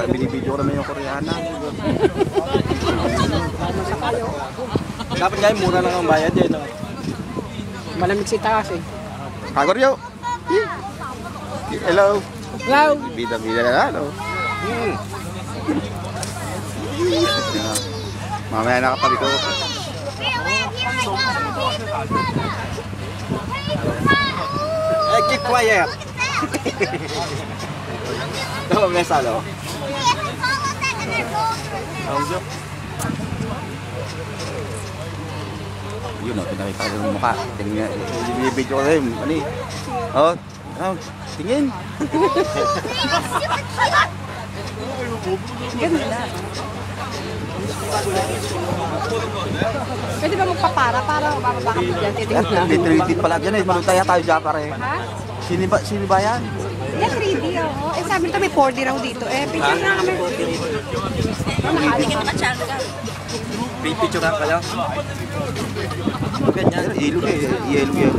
Binibidyo ko naman yung Koreana. Dapat ngayon, mura lang ang bayad yan. No? Malamig si taas eh. Kagoryo! Hello! Hello! Bida-bida na lang, no? Mamaya nakatabi ko. Keep quiet! Ito, may salo. Yun, pinakita ko yung mukha. Tingnan, binibidyo ko rin. Ano eh? Oh, tingin. Ganda. Pwede ba magpapara para mababa ka dyan? Titignan na. Hindi 3D pala dyan eh. Malutaya tayo dyan pare. Ha? Sino ba yan? Yan 3D oh. Eh sabi nito may 4D raw dito. Eh picture na kami. Bigyan mo ka charga. Picture ka lang. Ganyan. Yellow eh. Yellow.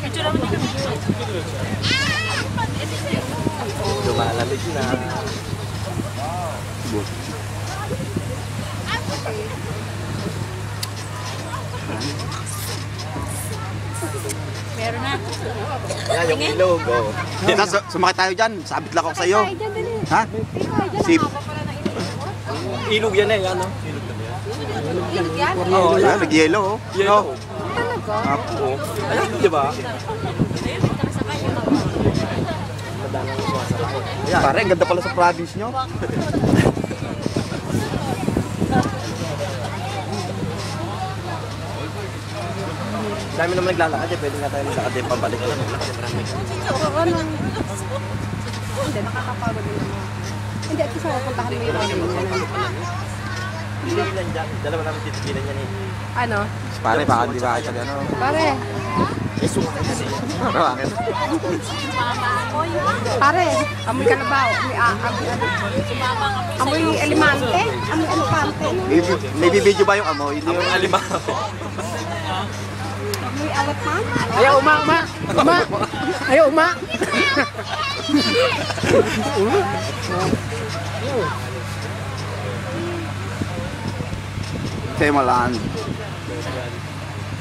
Picture naman dito. Lumalamig na. Meron na. Yan, yung ilog. Oh. Sumakit tayo dyan. Sabit lang ako sa'yo. Ha? Sip. Ilog yan eh. Ano? Ilog yan? Oo, Yan, nag-yellow. Yellow. Talaga? Oo. Ayan, di ba? Pare, ang ganda pala sa province nyo. Dami naman naglalakad eh. Pwede nga tayo maglakad eh. Pabalik na lang. Hindi, nakakapagod din naman. Hindi, at isa puntahan mo yung Titigilan dyan. Dalawa namin titigilan yan eh. ano? Pare, baka di ba ito ano? Pare, Bakit? pare, amoy kalabaw, amoy elimante, amoy elefante, May bibidyo ba yung amoy? Hindi yung Alimaw. amoy elephant. Ayaw uma. Ayaw uma. Temalan.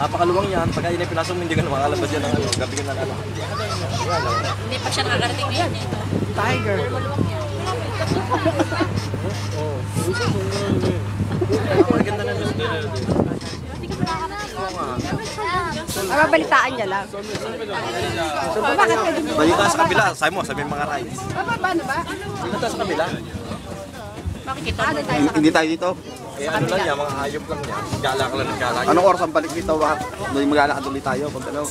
Napakaluwang yan. Pagka yun ay pinasok mo, hindi ka na makalabas yan ng ano. Gabi ka na ano. Hindi pa siya nakakarating ngayon eh. Tiger. Ang ganda na gusto nila. Mababalitaan niya lang. Bakit ka dito? Balita sa kabila. Sabi mo, sabi mga rides. Paano ba? Balita sa kabila. Bakit ito? Ano tayo sa Hindi tayo dito. Eh ano lang yan, mga hayop lang yan. Gala ka lang, gala. Anong oras ang balik dito? Maglalakad ulit tayo pag ano?